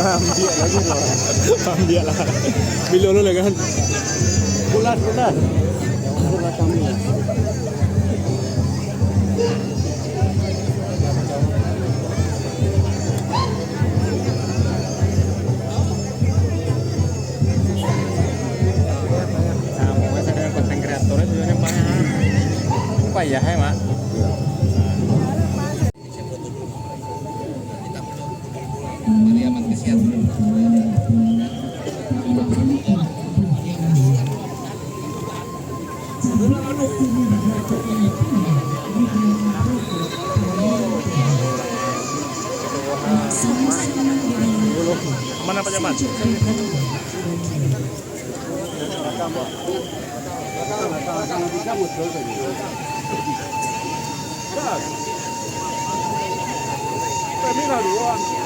Ambil lagi loh. Ambil lah. Bilo lo lah kan. Bulat. Bulat kami. Ya, hai mak. Mana Pak Jaman? Terminal 2.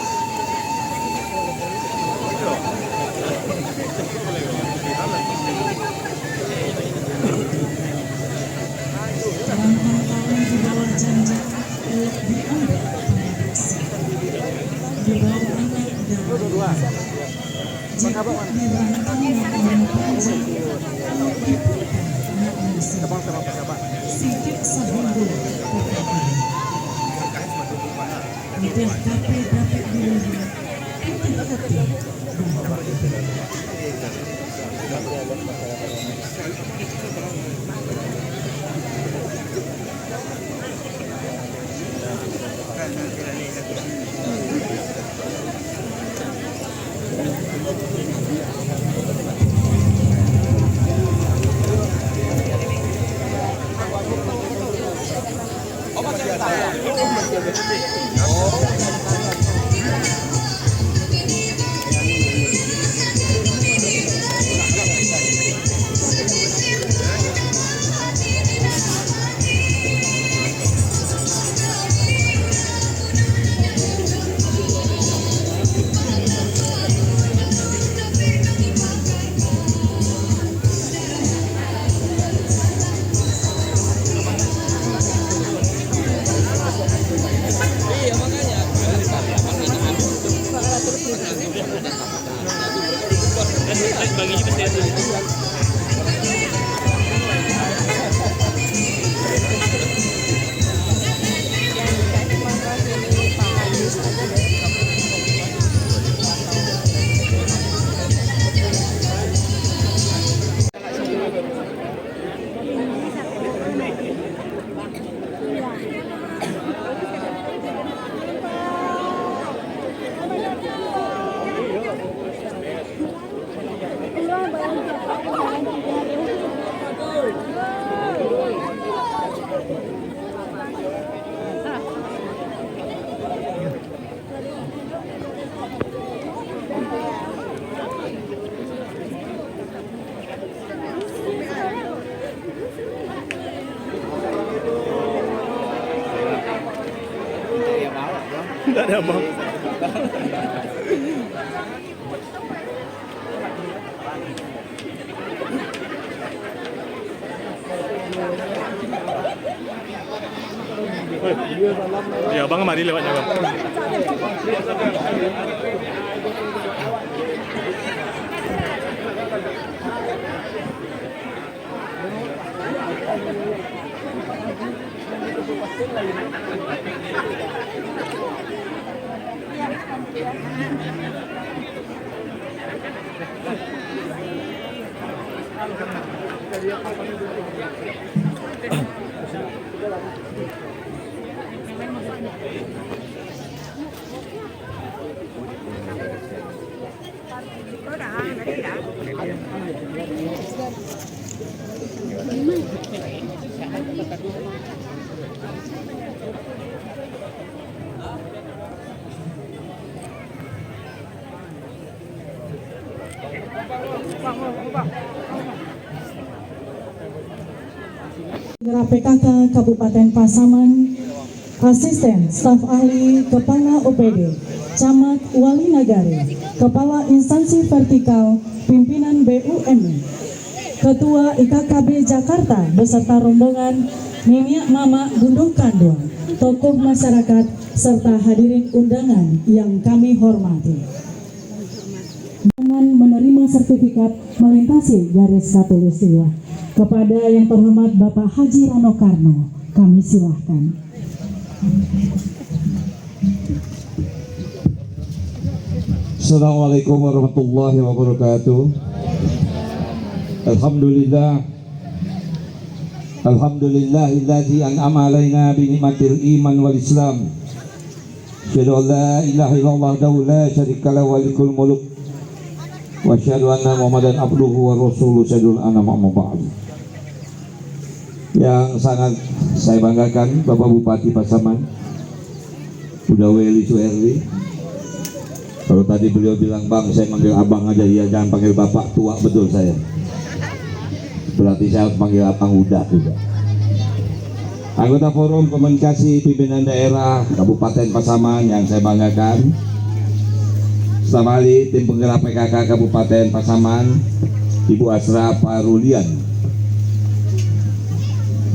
Tidak ada bang. Ya bang, mari lewatnya bang. PKK Kabupaten Pasaman, Asisten Staf Ahli Kepala OPD, Camat Wali Nagari, Kepala Instansi Vertikal Pimpinan BUMN, Ketua IKKB Jakarta beserta rombongan Niniak Mama Gunduh Kandung, tokoh masyarakat serta hadirin undangan yang kami hormati. dengan menerima sertifikat melintasi garis khatulistiwa. Kepada yang terhormat Bapak Haji Rano Karno, kami silahkan. Assalamualaikum warahmatullahi wabarakatuh. Alhamdulillahilladzi an'ama alaina bi ni'matil iman wal islam. Asyhadu an la ilaha illallah wahdahu la syarika lahu wa lahul mulk wa asyhadu anna Muhammadan abduhu wa rasuluhu sadul anam amma ba'd. Yang sangat saya banggakan Bapak Bupati Pasaman Uda Weli Suherli. Kalau tadi beliau bilang bang, saya manggil abang aja, ya jangan panggil bapak, tua betul saya. Berarti saya harus panggil abang Uda juga. Anggota Forum Komunikasi Pimpinan Daerah Kabupaten Pasaman yang saya banggakan, pertama kali tim penggerak PKK Kabupaten Pasaman, Ibu Asra Parulian,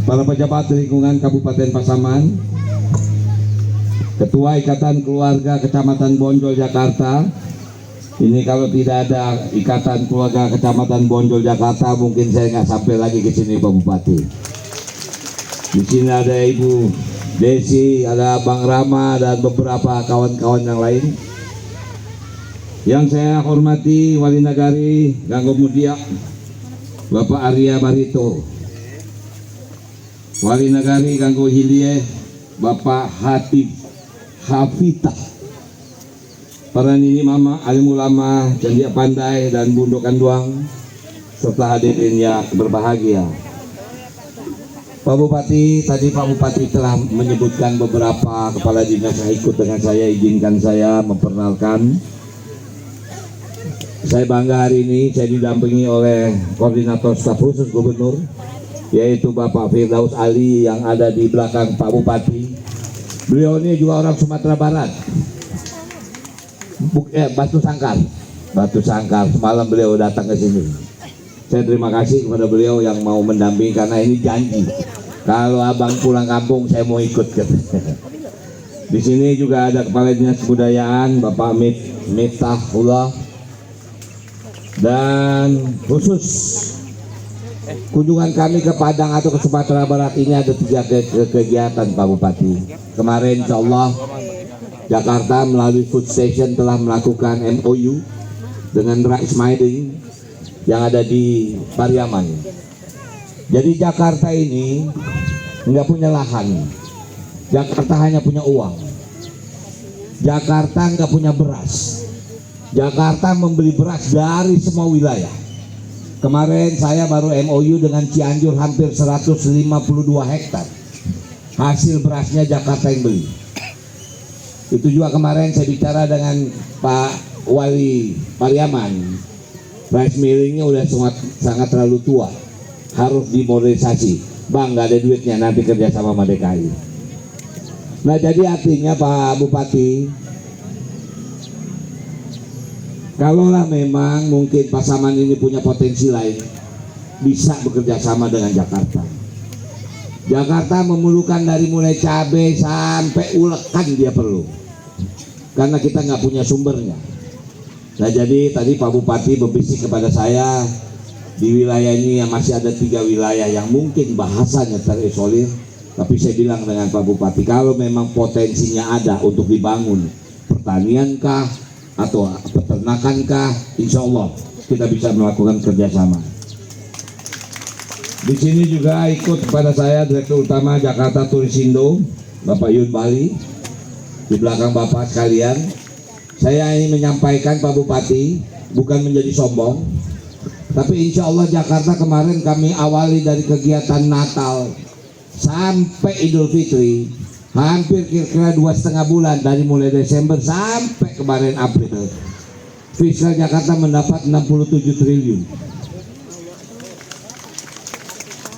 para pejabat lingkungan Kabupaten Pasaman, Ketua Ikatan Keluarga Kecamatan Bonjol Jakarta. Ini kalau tidak ada Ikatan Keluarga Kecamatan Bonjol Jakarta, mungkin saya nggak sampai lagi ke sini Pak Bupati. Di sini ada Ibu Desi, ada Bang Rama dan beberapa kawan-kawan yang lain. Yang saya hormati Wali Nagari Ganggo Mudia, Bapak Arya Barito. Wali Nagari Ganggo Hilie, Bapak Hatib Hafitah. Para nini mama, alim ulama, janji pandai dan bundokan duang, serta hadirin yang berbahagia. Pak Bupati, tadi Pak Bupati telah menyebutkan beberapa kepala dinas yang ikut dengan saya. Izinkan saya memperkenalkan. Saya bangga hari ini saya didampingi oleh Koordinator Staf Khusus Gubernur, yaitu Bapak Firdaus Ali yang ada di belakang Pak Bupati. Beliau ini juga orang Sumatera Barat, Batu Sangkar. Semalam beliau datang ke sini. Saya terima kasih kepada beliau yang mau mendampingi, karena ini janji. Kalau abang pulang kampung, saya mau ikut. Di sini juga ada Kepala Dinas Kebudayaan, Bapak Miftahullah, dan khusus kunjungan kami ke Padang atau ke Sumatera Barat ini ada 3 kegiatan Pak Bupati. Kemarin insya Allah Jakarta melalui Food Station telah melakukan MOU dengan Rice Mining yang ada di Pariaman. Jadi Jakarta ini nggak punya lahan, Jakarta hanya punya uang. Jakarta nggak punya beras, Jakarta membeli beras dari semua wilayah. Kemarin saya baru MOU dengan Cianjur hampir 152 hektar. Hasil berasnya Jakarta yang beli. Itu juga kemarin saya bicara dengan Pak Wali Pariaman. Rice millingnya udah sangat terlalu tua, harus dimodernisasi. Bang, nggak ada duitnya, nanti kerja sama DKI. Nah, jadi artinya Pak Bupati, kalaulah memang mungkin Pasaman ini punya potensi lain, bisa bekerja sama dengan Jakarta. Jakarta memerlukan dari mulai cabai sampai ulekan dia perlu, karena kita nggak punya sumbernya. Nah, jadi tadi Pak Bupati berbisik kepada saya, di wilayah ini yang masih ada 3 wilayah yang mungkin bahasanya terisolir, tapi saya bilang dengan Pak Bupati, kalau memang potensinya ada untuk dibangun pertanian kah atau peternakan kah, insya Allah kita bisa melakukan kerjasama. Di sini juga ikut kepada saya Direktur Utama Jakarta Turisindo, Bapak Yun Bali. Di belakang Bapak sekalian, saya ingin menyampaikan Pak Bupati, bukan menjadi sombong, tapi insya Allah Jakarta kemarin kami awali dari kegiatan Natal sampai Idul Fitri, hampir kira-kira 2,5 bulan, dari mulai Desember sampai kemarin April. Fiskal Jakarta mendapat 67 triliun.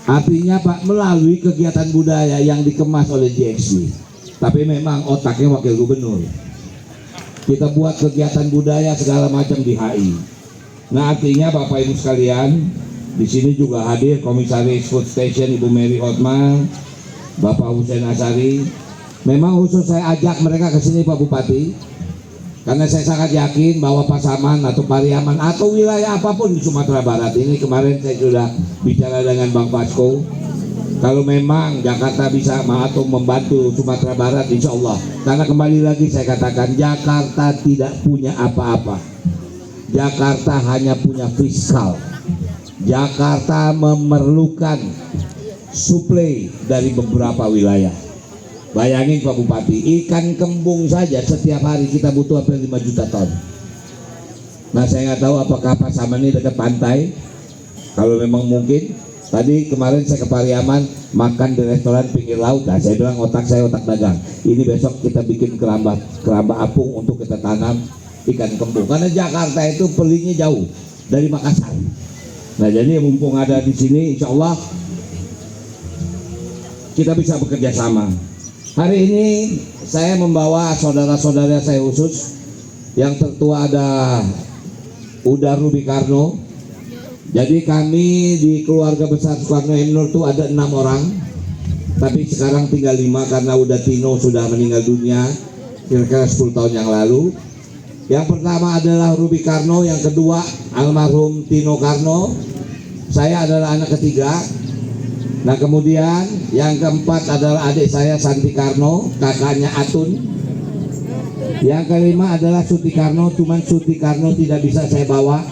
Artinya Pak, melalui kegiatan budaya yang dikemas oleh GXB. Tapi memang otaknya Wakil Gubernur. Kita buat kegiatan budaya segala macam di HI. Nah, artinya Bapak Ibu sekalian, di sini juga hadir Komisaris Food Station Ibu Mary Hotma, Bapak Hussein Asari. Memang khusus saya ajak mereka ke sini Pak Bupati, Karena saya sangat yakin bahwa Pasaman atau Pariaman atau wilayah apapun di Sumatera Barat ini, kemarin saya sudah bicara dengan Bang Pasko, kalau memang Jakarta bisa atau membantu Sumatera Barat, insya Allah. Karena kembali lagi saya katakan, Jakarta tidak punya apa-apa. Jakarta hanya punya fiskal. Jakarta memerlukan suplai dari beberapa wilayah. Bayangin Pak Bupati, ikan kembung saja setiap hari kita butuh hampir 5 juta ton. Nah, saya nggak tahu apakah Pasaman ini dekat pantai. Kalau memang mungkin, tadi kemarin saya ke Pariaman makan di restoran pinggir laut. Nah, saya bilang otak saya otak dagang. Ini besok kita bikin keramba apung untuk kita tanam ikan kembung. Karena Jakarta itu belinya jauh dari Makassar. Nah, jadi mumpung ada di sini, insya Allah kita bisa bekerja sama. Hari ini saya membawa saudara-saudara saya khusus. Yang tertua ada Uda Ruby Karno. Jadi kami di keluarga besar Soekarno Emnur itu ada 6 orang. Tapi sekarang tinggal 5 karena Uda Tino sudah meninggal dunia kira-kira 10 tahun yang lalu. Yang pertama adalah Ruby Karno, yang kedua almarhum Tino Karno. Saya adalah anak ketiga. Nah, kemudian yang keempat adalah adik saya Santi Karno, kakaknya Atun. Yang kelima adalah Suti Karno, cuman Suti Karno tidak bisa saya bawa.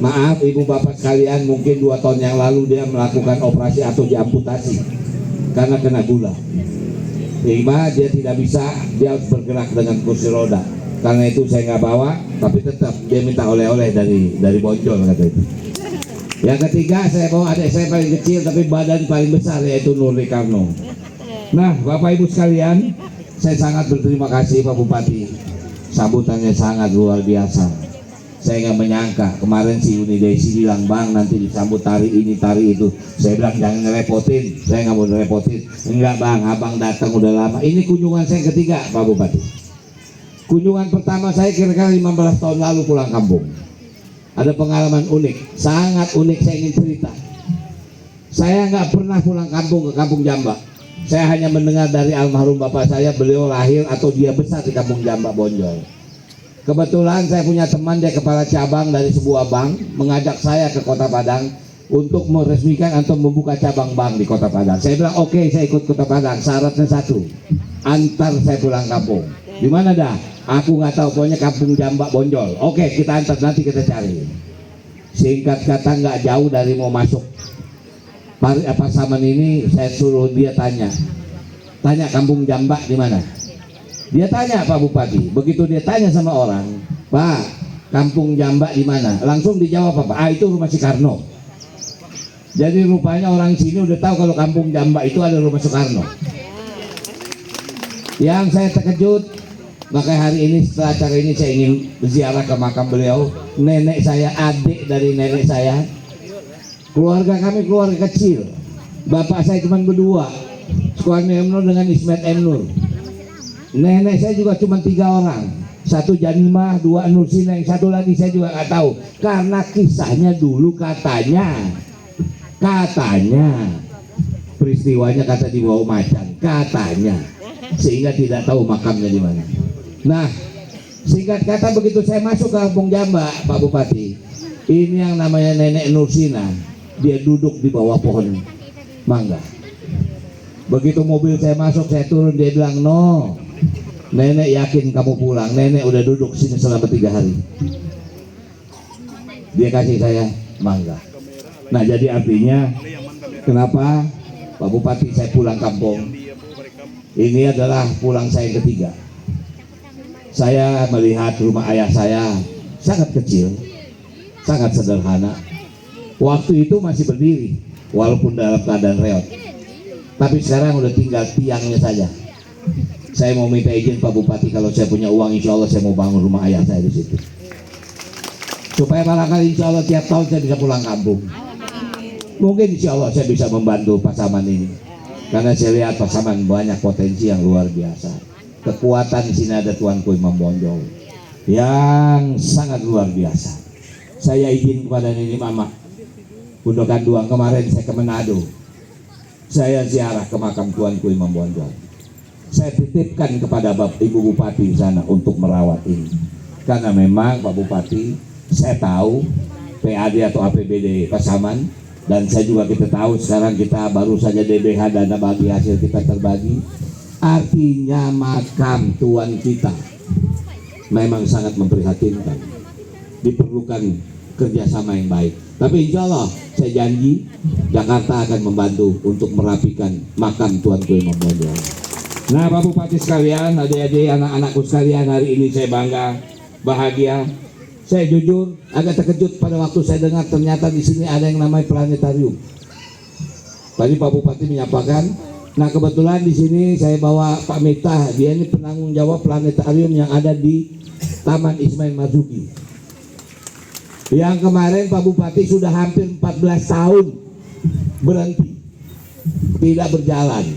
Maaf ibu bapak sekalian, mungkin 2 tahun yang lalu dia melakukan operasi atau diamputasi karena kena gula. Sehingga dia tidak bisa, dia harus bergerak dengan kursi roda. Karena itu saya nggak bawa, tapi tetap dia minta oleh-oleh dari Bonjol kata itu. Yang ketiga saya bawa adik saya paling kecil tapi badan paling besar, yaitu Nurli Karno. Nah, Bapak Ibu sekalian, saya sangat berterima kasih Pak Bupati. Sambutannya sangat luar biasa. Saya nggak menyangka kemarin si Uni Desi bilang, Bang nanti disambut tari ini tari itu. Saya bilang jangan ngerepotin, saya nggak mau ngerepotin. Enggak Bang, abang datang udah lama. Ini kunjungan saya ketiga Pak Bupati. Kunjungan pertama saya kira-kira 15 tahun lalu pulang kampung. Ada pengalaman unik, sangat unik, saya ingin cerita. Saya nggak pernah pulang kampung ke Kampung Jamba. Saya hanya mendengar dari almarhum bapak saya, beliau lahir atau dia besar di Kampung Jamba Bonjol. Kebetulan saya punya teman, dia kepala cabang dari sebuah bank, mengajak saya ke Kota Padang untuk meresmikan atau membuka cabang bank di Kota Padang. Saya bilang oke, saya ikut Kota Padang, syaratnya satu, antar saya pulang kampung. Di mana dah? Aku nggak tahu, pokoknya Kampung Jamba Bonjol. Oke, kita antar, nanti kita cari. Singkat kata nggak jauh dari mau masuk Pasaman ini, saya suruh dia tanya Kampung Jamba di mana? Dia tanya Pak Bupati. Begitu dia tanya sama orang, Pak, Kampung Jamba di mana? Langsung dijawab apa? Itu rumah Soekarno. Jadi rupanya orang sini udah tahu kalau Kampung Jamba itu ada rumah Soekarno. Yang saya terkejut, maka hari ini setelah acara ini saya ingin ziarah ke makam beliau. Nenek saya, adik dari nenek saya. Keluarga kami keluarga kecil. Bapak saya cuma berdua, Soekarno Emnur dengan Ismet Emnur. Nenek saya juga cuma 3 orang. Satu Janimah, 2 Nursina, yang satu lagi saya juga nggak tahu. Karena kisahnya dulu katanya peristiwanya kata di bawah macan, katanya, sehingga tidak tahu makamnya di mana. Nah, singkat kata begitu saya masuk ke Kampung Jamba, Pak Bupati, ini yang namanya Nenek Nursina, dia duduk di bawah pohon mangga. Begitu mobil saya masuk, saya turun, dia bilang, no, Nenek yakin kamu pulang, Nenek udah duduk sini selama 3 hari. Dia kasih saya mangga. Nah, jadi artinya kenapa Pak Bupati saya pulang kampung, ini adalah pulang saya yang ketiga. Saya melihat rumah ayah saya sangat kecil, sangat sederhana. Waktu itu masih berdiri walaupun dalam keadaan reot, tapi sekarang udah tinggal tiangnya saja. Saya mau minta izin Pak Bupati, kalau saya punya uang, insya Allah saya mau bangun rumah ayah saya di situ, supaya barangkali insya Allah tiap tahun saya bisa pulang kampung. Mungkin insya Allah saya bisa membantu Pasaman ini, karena saya lihat Pasaman banyak potensi yang luar biasa. Kekuatan di sini ada Tuanku Imam Bonjol yang sangat luar biasa. Saya izin kepada Nini Mama Gundokan Duang, kemarin saya ke Manado, saya ziarah ke makam Tuanku Imam Bonjol. saya titipkan kepada Ibu Bupati di sana untuk merawat ini. Karena memang Pak Bupati, saya tahu PAD atau APBD Pasaman, dan saya juga kita tahu sekarang kita baru saja DBH, dana bagi hasil kita terbagi. Artinya makam tuan kita memang sangat memprihatinkan. Diperlukan kerjasama yang baik. Tapi insya Allah saya janji Jakarta akan membantu untuk merapikan makam tuanku Imam Bonjol. Nah, Pak Bupati sekalian, adik-adik, anak-anakku sekalian, hari ini saya bangga, bahagia. Saya jujur agak terkejut pada waktu saya dengar ternyata di sini ada yang namanya planetarium. Tadi Pak Bupati menyampaikan. Nah, kebetulan di sini saya bawa Pak Miftah, dia ini penanggung jawab planetarium yang ada di Taman Ismail Marzuki. Yang kemarin Pak Bupati sudah hampir 14 tahun berhenti, tidak berjalan.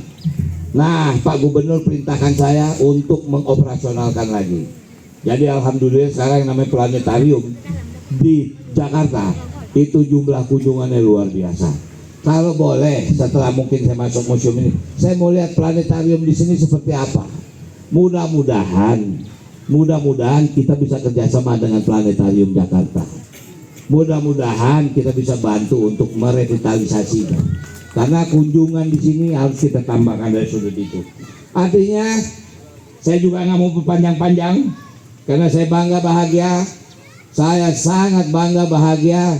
Nah, Pak Gubernur perintahkan saya untuk mengoperasionalkan lagi. Jadi alhamdulillah sekarang yang namanya planetarium di Jakarta itu jumlah kunjungannya luar biasa. Kalau boleh, setelah mungkin saya masuk museum ini, saya mau lihat planetarium di sini seperti apa. Mudah-mudahan kita bisa kerjasama dengan Planetarium Jakarta. Mudah-mudahan kita bisa bantu untuk merevitalisasinya. Karena kunjungan di sini harus kita tambahkan dari sudut itu. Artinya, saya juga nggak mau berpanjang-panjang, karena saya bangga bahagia. Saya sangat bangga bahagia.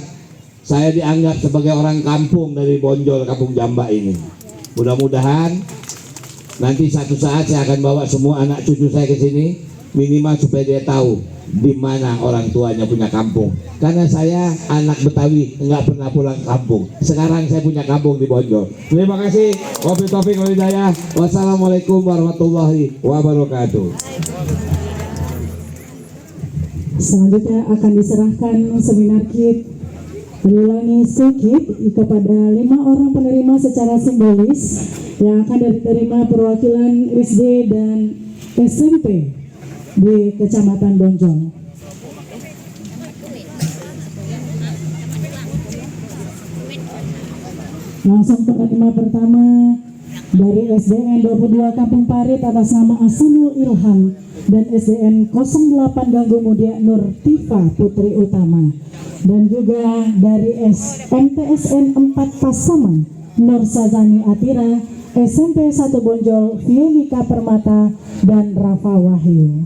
Saya dianggap sebagai orang kampung dari Bonjol, Kampung Jamba ini. Mudah-mudahan nanti satu saat saya akan bawa semua anak cucu saya ke sini, minimal supaya dia tahu di mana orang tuanya punya kampung. Karena saya anak Betawi, nggak pernah pulang kampung. Sekarang saya punya kampung di Bonjol. Terima kasih. Wabillahi taufiq wal hidayah. Wassalamualaikum warahmatullahi wabarakatuh. Selanjutnya akan diserahkan seminar kit Ulangi sedikit kepada 5 orang penerima secara simbolis yang akan diterima perwakilan SD dan SMP di Kecamatan Bonjol. Langsung penerima pertama dari SDN 22 Kampung Parit atas nama Asanul Ilham dan SDN 08 Ganggu Mudia Nur Tifa Putri Utama, dan juga dari MTSN 4 Pasaman Nur Sazani Atira, SMP 1 Bonjol Fielika Permata dan Rafa Wahyu.